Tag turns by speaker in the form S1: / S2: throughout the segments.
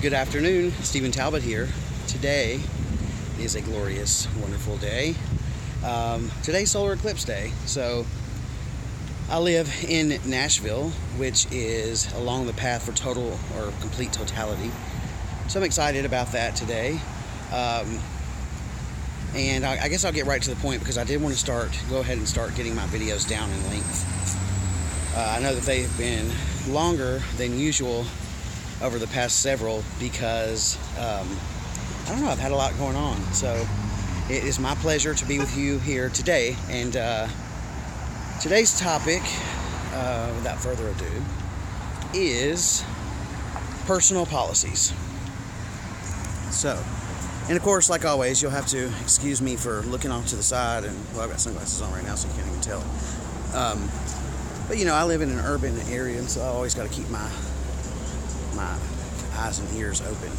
S1: Good afternoon, Stephen Talbot here. Today is a glorious, wonderful day. Today's solar eclipse day. So I live in Nashville, which is along the path for total or complete totality. So I'm excited about that today. And I guess I'll get right to the point because I did want to go ahead and start getting my videos down in length. I know that they've been longer than usual over the past several because, I don't know, I've had a lot going on. So it is my pleasure to be with you here today. And today's topic, without further ado, is personal policies. So, and of course, like always, you'll have to excuse me for looking off to the side. And, well, I've got sunglasses on right now, so you can't even tell. But, you know, I live in an urban area, and so I always got to keep my eyes and ears open.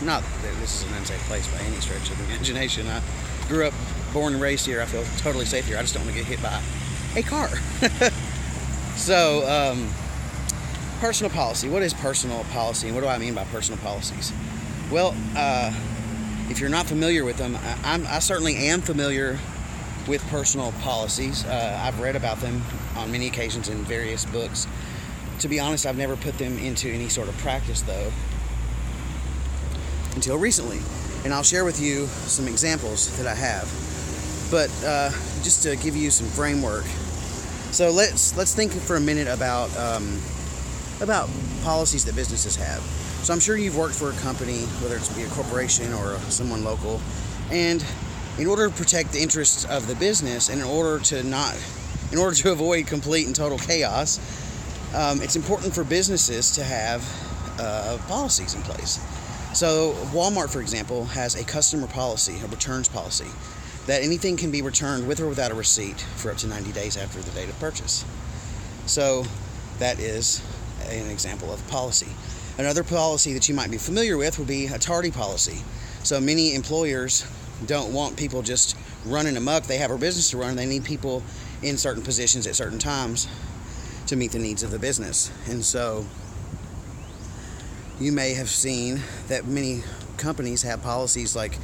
S1: Not that this is an unsafe place by any stretch of the imagination. I grew up, born and raised here. I feel totally safe here. I just don't want to get hit by a car. So, personal policy. What is personal policy, and what do I mean by personal policies? Well, if you're not familiar with them, I certainly am familiar with personal policies. I've read about them on many occasions in various books. To be honest, I've never put them into any sort of practice, though, until recently. And I'll share with you some examples that I have. But just to give you some framework. So let's think for a minute about policies that businesses have. So I'm sure you've worked for a company, whether it's be a corporation or someone local, and in order to protect the interests of the business, and in order to avoid complete and total chaos, it's important for businesses to have policies in place. So Walmart, for example, has a customer policy, a returns policy, that anything can be returned with or without a receipt for up to 90 days after the date of purchase. So that is an example of policy. Another policy that you might be familiar with would be a tardy policy. So many employers don't want people just running amok. They have a business to run. They need people in certain positions at certain times to meet the needs of the business. And so you may have seen that many companies have policies like,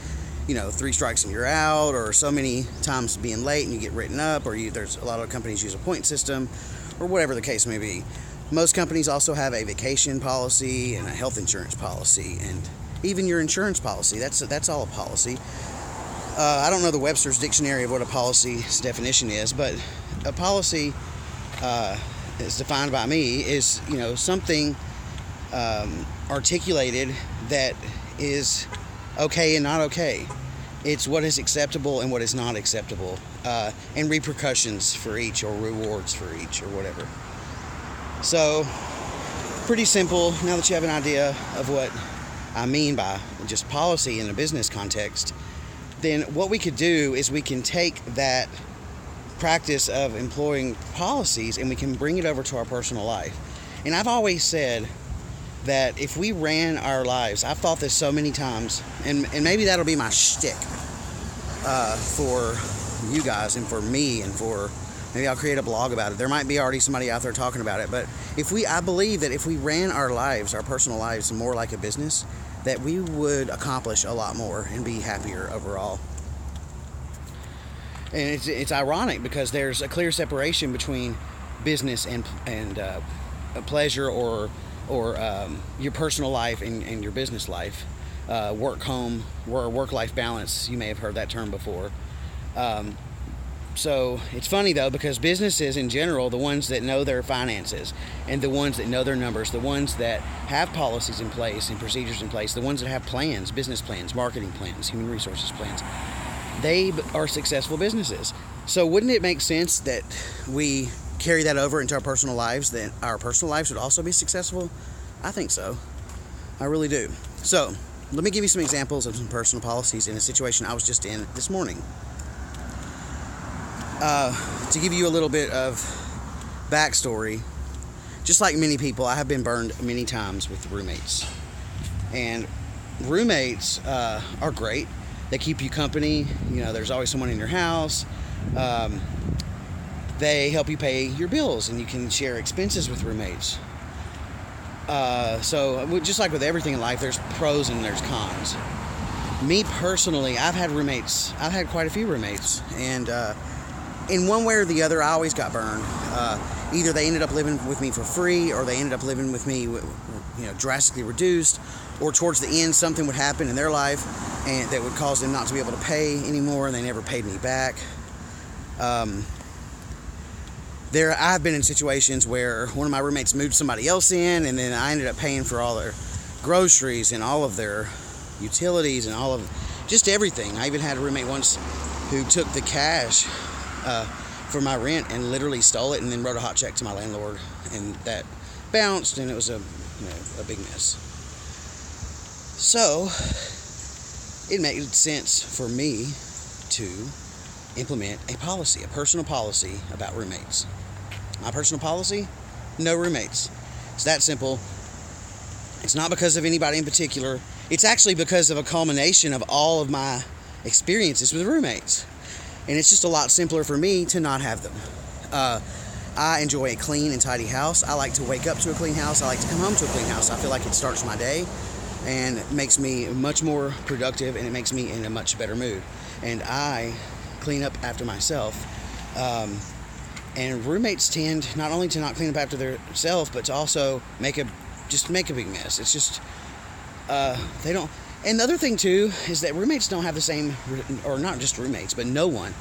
S1: 3 strikes and you're out, or so many times being late and you get written up, or there's a lot of companies use a point system, or whatever the case may be. Most companies also have a vacation policy and a health insurance policy, and even your insurance policy. That's all a policy. I don't know the Webster's dictionary of what a policy's definition is, but a policy, as defined by me, is something articulated that is okay and not okay. It's what is acceptable and what is not acceptable, and repercussions for each, or rewards for each, or whatever. So, pretty simple. Now that you have an idea of what I mean by just policy in a business context, then what we could do is we can take that practice of employing policies and we can bring it over to our personal life. And I've always said that if we ran our lives, I've thought this so many times, and maybe that'll be my shtick for you guys and for me, and for maybe I'll create a blog about it. There might be already somebody out there talking about it, but I believe that if we ran our lives, our personal lives, more like a business, that we would accomplish a lot more and be happier overall. And it's ironic because there's a clear separation between business and pleasure or your personal life and your business life. Work-life balance. You may have heard that term before. So it's funny though, because businesses in general, the ones that know their finances and the ones that know their numbers, the ones that have policies in place and procedures in place, the ones that have plans, business plans, marketing plans, human resources plans, they are successful businesses. So wouldn't it make sense that we carry that over into our personal lives, that our personal lives would also be successful? I think so. I really do. So let me give you some examples of some personal policies in a situation I was just in this morning. To give you a little bit of backstory, just like many people, I have been burned many times with roommates. And roommates are great. They keep you company. There's always someone in your house. They help you pay your bills, and you can share expenses with roommates. So just like with everything in life, there's pros and there's cons. Me personally, I've had roommates. I've had quite a few roommates, and in one way or the other, I always got burned. Either they ended up living with me for free, or they ended up living with me, drastically reduced, or towards the end, something would happen in their life, and that would cause them not to be able to pay anymore, and they never paid me back. I've been in situations where one of my roommates moved somebody else in, and then I ended up paying for all their groceries and all of their utilities and all of just everything. I even had a roommate once who took the cash for my rent and literally stole it, and then wrote a hot check to my landlord, and that bounced, and it was a big mess. So it made sense for me to implement a policy, a personal policy about roommates. My personal policy: no roommates. It's that simple. It's not because of anybody in particular. It's actually because of a culmination of all of my experiences with roommates. And it's just a lot simpler for me to not have them. I enjoy a clean and tidy house. I like to wake up to a clean house. I like to come home to a clean house. I feel like it starts my day and makes me much more productive, and it makes me in a much better mood. And I clean up after myself. And roommates tend not only to not clean up after themselves, but to also make a big mess. It's just they don't. And the other thing too is that roommates don't have the same, or not just roommates, but no one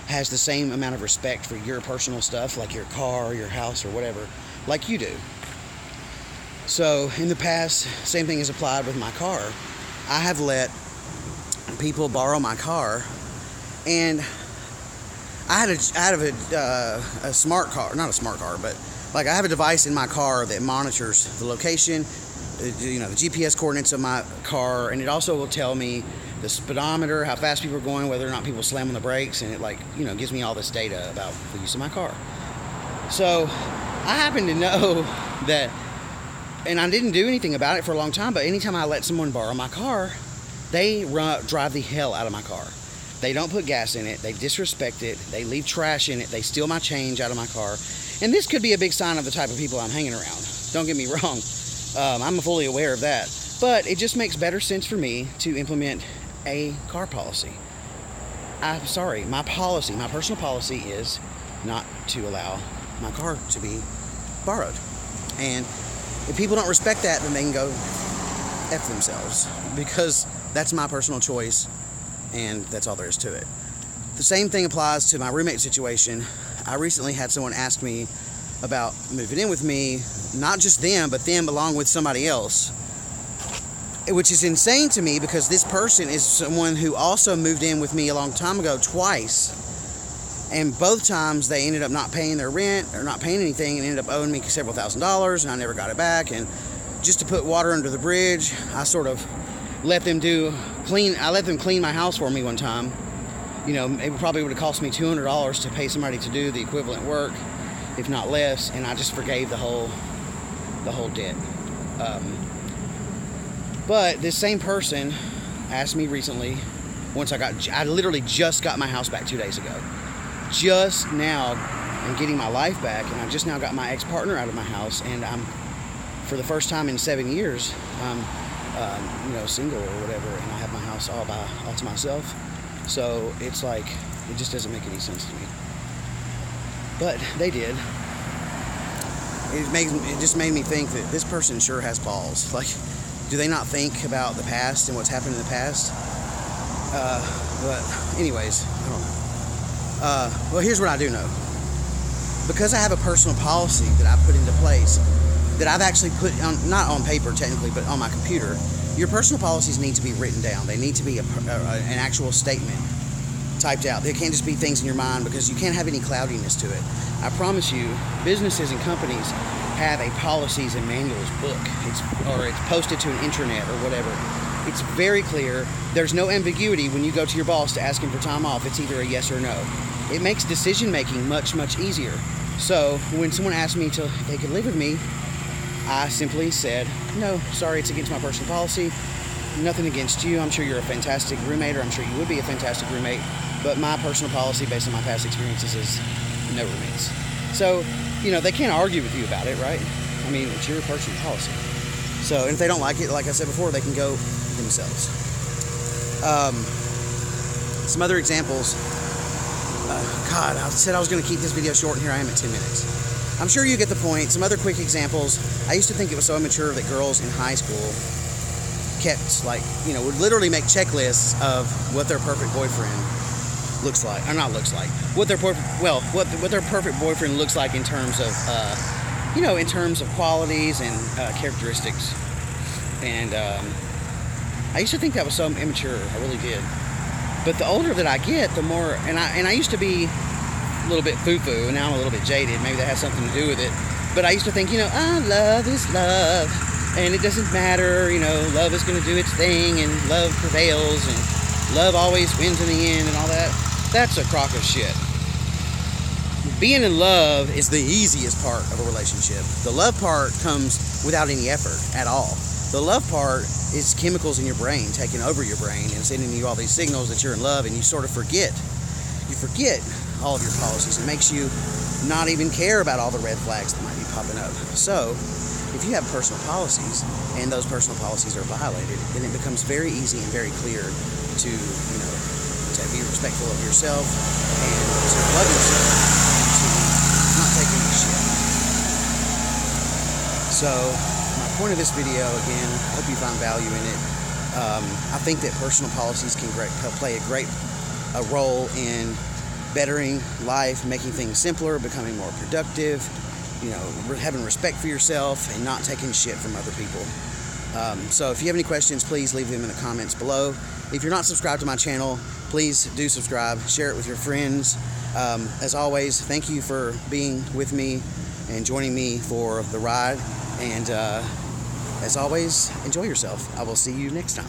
S1: has the same amount of respect for your personal stuff, like your car, or your house, or whatever, like you do. So in the past, same thing is applied with my car. I have let people borrow my car, and I had a smart car, not a smart car, but like I have a device in my car that monitors the location, the GPS coordinates of my car, and it also will tell me the speedometer, how fast people are going, whether or not people slam on the brakes, and it gives me all this data about the use of my car. So I happen to know that, and I didn't do anything about it for a long time, but anytime I let someone borrow my car, they drive the hell out of my car. They don't put gas in it. They disrespect it. They leave trash in it. They steal my change out of my car. And this could be a big sign of the type of people I'm hanging around. Don't get me wrong. I'm fully aware of that. But it just makes better sense for me to implement a car policy. I'm sorry, my personal policy is not to allow my car to be borrowed. And if people don't respect that, then they can go F themselves, because that's my personal choice. And that's all there is to it. The same thing applies to my roommate situation. I recently had someone ask me about moving in with me, not just them, but them along with somebody else, which is insane to me, because this person is someone who also moved in with me a long time ago twice, and both times they ended up not paying their rent or not paying anything, and ended up owing me several $1,000s, and I never got it back. And just to put water under the bridge, I sort of let them clean my house for me one time. It probably would have cost me $200 to pay somebody to do the equivalent work, if not less, and I just forgave the whole debt. But this same person asked me recently, I literally just got my house back 2 days ago. Just now I'm getting my life back, and I just now got my ex-partner out of my house, and I'm, for the first time in 7 years, single or whatever, and I have my house all to myself. So it's like, it just doesn't make any sense to me. But they did. It just made me think that this person sure has balls. Like, do they not think about the past and what's happened in the past? But anyways, I don't know. Well, here's what I do know. Because I have a personal policy that I put into place, that I've actually put on, not on paper technically, but on my computer. Your personal policies need to be written down. They need to be an actual statement typed out. They can't just be things in your mind, because you can't have any cloudiness to it. I promise you, businesses and companies have a policies and manuals book. It's posted to an intranet or whatever. It's very clear. There's no ambiguity when you go to your boss to ask him for time off. It's either a yes or no. It makes decision making much, much easier. So when someone asked me if they could live with me, I simply said, no, sorry, it's against my personal policy. Nothing against you. I'm sure you're a fantastic roommate, or I'm sure you would be a fantastic roommate. But my personal policy, based on my past experiences, is no roommates. So, they can't argue with you about it, right? I mean, it's your personal policy. So, and if they don't like it, like I said before, they can go themselves. Some other examples. God, I said I was going to keep this video short, and here I am at 10 minutes. I'm sure you get the point. Some other quick examples. I used to think it was so immature that girls in high school kept, like, you know, would literally make checklists of what their perfect boyfriend looks like, or not looks like, what their perfect boyfriend looks like in terms of, you know, in terms of qualities and characteristics. And I used to think that was so immature. I really did. But the older that I get, the more, and I used to be a little bit foo-foo, and now I'm a little bit jaded. Maybe that has something to do with it. But I used to think, you know, love is love, and it doesn't matter, you know, love is going to do its thing, and love prevails, and love always wins in the end, and all that. That's a crock of shit. Being in love is the easiest part of a relationship. The love part comes without any effort at all. The love part is chemicals in your brain taking over your brain and sending you all these signals that you're in love, and you sort of forget. You forget all of your policies. It makes you not even care about all the red flags that might be popping up. So, if you have personal policies and those personal policies are violated, then it becomes very easy and very clear to, you know, to be respectful of yourself and to love yourself and to not take any shit. So, my point of this video, again, I hope you found value in it. I think that personal policies can play a great role in bettering life, making things simpler, becoming more productive, you know, having respect for yourself and not taking shit from other people. So if you have any questions, please leave them in the comments below. If you're not subscribed to my channel, please do subscribe, share it with your friends. As always, thank you for being with me and joining me for the ride. And as always, enjoy yourself. I will see you next time.